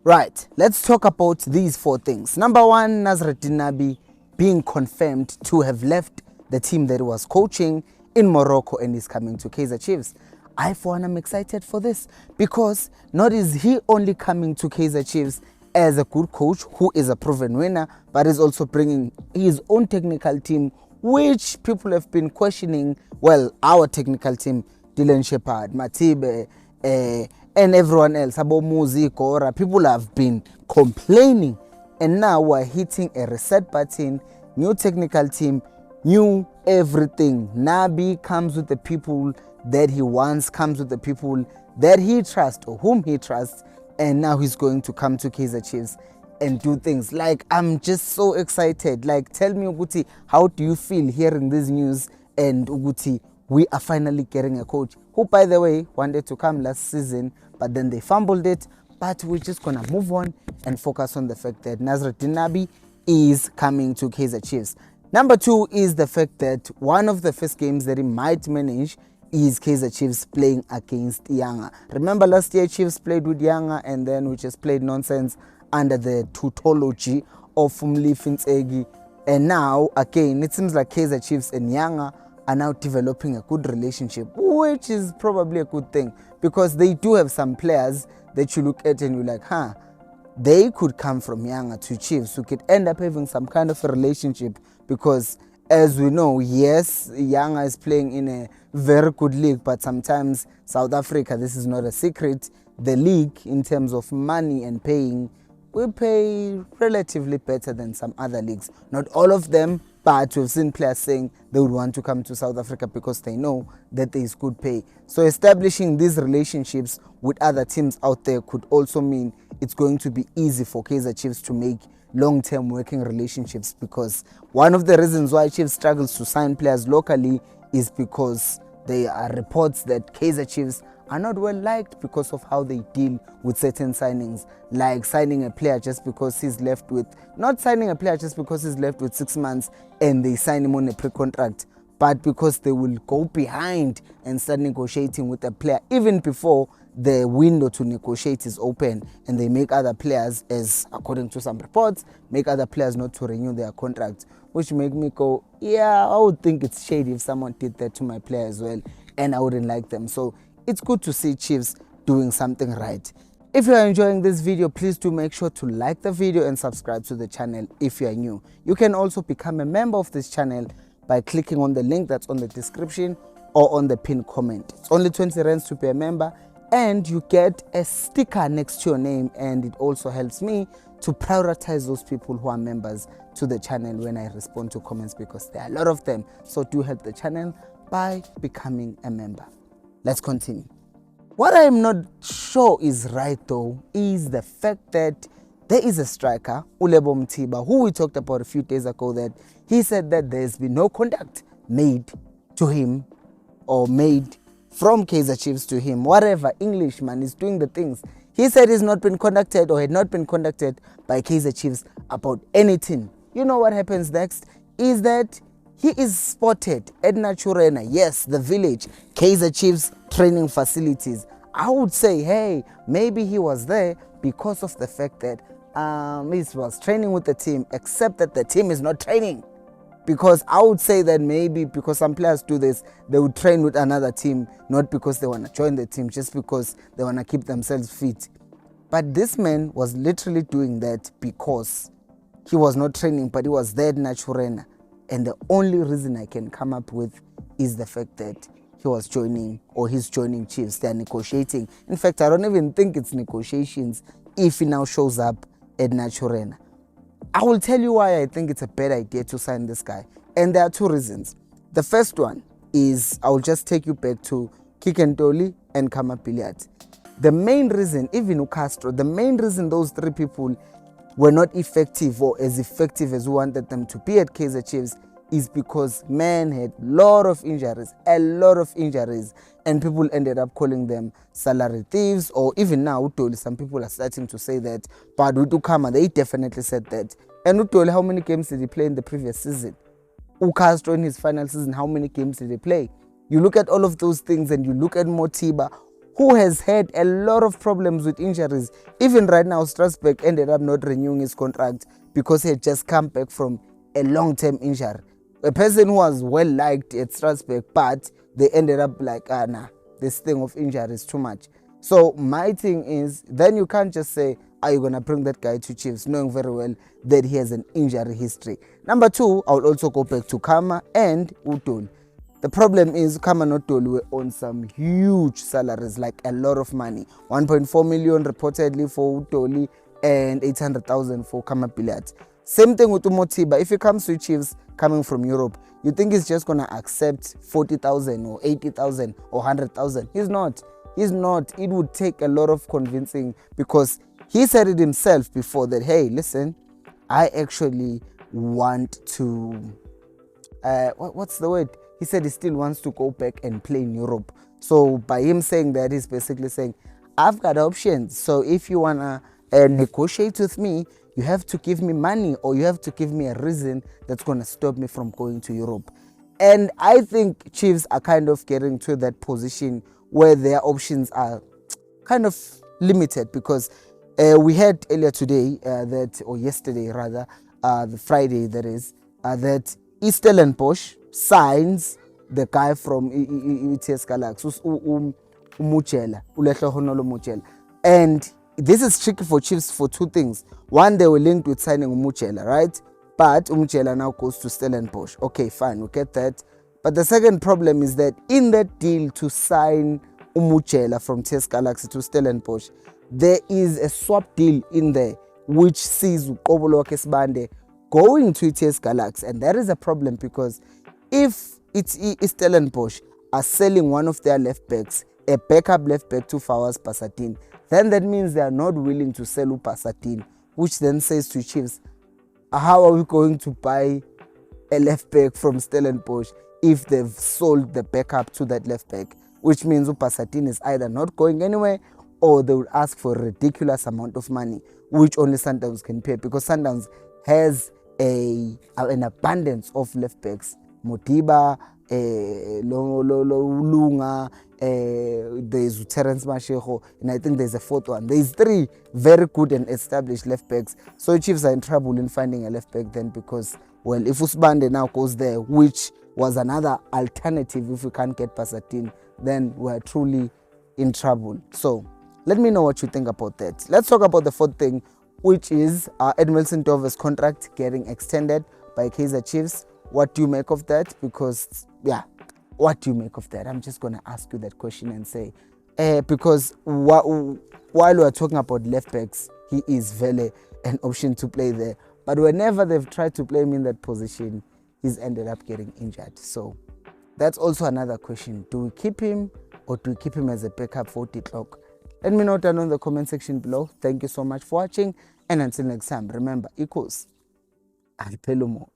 Right, let's talk about these 4 things. Number 1, Naturena Nabi being confirmed to have left the team that he was coaching in Morocco and is coming to Kaizer Chiefs. I, for one, am excited for this because not is he only coming to Kaizer Chiefs as a good coach who is a proven winner, but is also bringing his own technical team, which people have been questioning. Well, our technical team, Dylan Shepard, Mothiba, and everyone else, about music, or people have been complaining, and now we're hitting a reset button. New technical team, new everything. Nabi comes with the people that he wants, comes with the people that he trusts or whom he trusts, and now he's going to come to Kaizer Chiefs and do things. Like, I'm just so excited. Like, tell me, Uguti, how do you feel hearing this news? And Uguti, we are finally getting a coach who, by the way, wanted to come last season, but then they fumbled it. But we're just going to move on and focus on the fact that Naturena Nabi is coming to Kaizer Chiefs. Number 2 is the fact that one of the first games that he might manage is Kaizer Chiefs playing against Yanga. Remember last year Chiefs played with Yanga, and then we just played nonsense under the tautology of Mlifintsegi. And now, again, it seems like Kaizer Chiefs and Yanga are now developing a good relationship, which is probably a good thing because they do have some players that you look at and you're like, they could come from Yanga to Chiefs. We could end up having some kind of a relationship because, as we know, yes, Yanga is playing in a very good league, but sometimes South Africa, this is not a secret, the league in terms of money and paying, we pay relatively better than some other leagues. Not all of them, but we've seen players saying they would want to come to South Africa because they know that there is good pay. So establishing these relationships with other teams out there could also mean it's going to be easy for Kaizer Chiefs to make long-term working relationships, because one of the reasons why Chiefs struggles to sign players locally is because there are reports that Kaizer Chiefs are not well liked because of how they deal with certain signings, like signing a player just because he's left with, not signing a player just because he's left with 6 months and they sign him on a pre-contract, but because they will go behind and start negotiating with a player even before the window to negotiate is open, and they make other players, as according to some reports, make other players not to renew their contracts, which make me go, yeah, I would think it's shady if someone did that to my player as well, and I wouldn't like them. So it's good to see Chiefs doing something right. If you are enjoying this video, please do make sure to like the video and subscribe to the channel if you are new. You can also become a member of this channel by clicking on the link that's on the description or on the pinned comment. It's only 20 rands to be a member, and you get a sticker next to your name, and it also helps me to prioritize those people who are members to the channel when I respond to comments, because there are a lot of them. So do help the channel by becoming a member. Let's continue. What I am not sure is right though is the fact that there is a striker, Mothiba, who we talked about a few days ago, that he said that there's been no contact made to him or made from Kaizer Chiefs to him. Whatever, Englishman is doing the things. He said he's not been contacted or had not been contacted by Kaizer Chiefs about anything. You know what happens next is that he is spotted at Naturena, yes, the village, Kaizer Chiefs training facilities. I would say, hey, maybe he was there because of the fact that he was training with the team, except that the team is not training. Because I would say that maybe because some players do this, they would train with another team, not because they want to join the team, just because they want to keep themselves fit. But this man was literally doing that because he was not training, but he was there at Naturena. And the only reason I can come up with is the fact that he was joining, or he's joining Chiefs. They're negotiating. In fact, I don't even think it's negotiations if he now shows up at Naturena. I will tell you why I think it's a bad idea to sign this guy. And there are 2 reasons. The first one is, I will just take you back to Kikentoli and Kama Billiard. The main reason, even Castro, the main reason those 3 people were not effective or as effective as we wanted them to be at Kaizer Chiefs is because man had a lot of injuries, and people ended up calling them salary thieves, or even now, some people are starting to say that, but Ukama, they definitely said that. And Utoli, how many games did he play in the previous season? Castro in his final season, how many games did he play? You look at all of those things and you look at Mothiba, who has had a lot of problems with injuries. Even right now, Strasbourg ended up not renewing his contract because he had just come back from a long-term injury. A person who was well liked at Strasbourg, but they ended up like, nah, this thing of injury is too much. So my thing is, then you can't just say, are you going to bring that guy to Chiefs, knowing very well that he has an injury history. Number two, I will also go back to Kama and Utoli. The problem is Kama and Utoli were on some huge salaries, like a lot of money. 1.4 million reportedly for Utoli and 800,000 for Kama Billiards. Same thing with Mothiba. If he comes to Chiefs coming from Europe, you think he's just going to accept 40,000 or 80,000 or 100,000? He's not. He's not. It would take a lot of convincing, because he said it himself before that, hey, listen, I actually want to, what's the word? He said he still wants to go back and play in Europe. So by him saying that, he's basically saying, I've got options. So if you want to negotiate with me, you have to give me money, or you have to give me a reason that's going to stop me from going to Europe. And I think Chiefs are kind of getting to that position where their options are kind of limited, because we heard earlier today or yesterday rather, the Friday that is, that Stellenbosch signs the guy from ETS Galaxy, Umuchela, Ulehlohonolo Muchela. And this is tricky for Chiefs for two things. One, they were linked with signing Umuchela, right? But Umuchela now goes to Stellenbosch. Okay, fine, we get that. But the second problem is that in that deal to sign Umuchela from TS Galaxy to Stellenbosch, there is a swap deal in there which sees Kobolo Kesbande going to TS Galaxy. And that is a problem, because if it's Stellenbosch are selling one of their left backs, a backup left back to Fawaz Pasadine, then that means they are not willing to sell Pasadine, which then says to Chiefs, how are we going to buy a left back from Stellenbosch if they've sold the backup to that left back? Which means Pasadine is either not going anywhere, or they would ask for a ridiculous amount of money, which only Sundowns can pay, because Sundowns has an abundance of left backs. Mothiba, Lunga, there's Terence Mashego, and I think there's a fourth one. There's three very good and established left backs. So Chiefs are in trouble in finding a left back then, because, well, if Usbande now goes there, which was another alternative if we can't get Pasadine, then we're truly in trouble. So let me know what you think about that. Let's talk about the fourth thing, which is Edmilson Dove's contract getting extended by Kaizer Chiefs. What do you make of that? Because, yeah, what do you make of that? I'm just going to ask you that question and say, because while we're talking about left backs, he is very an option to play there. But whenever they've tried to play him in that position, he's ended up getting injured. So that's also another question. Do we keep him, or do we keep him as a backup for T-Clock? Let me know down in the comment section below. Thank you so much for watching. And until next time, remember, equals Alpelumo.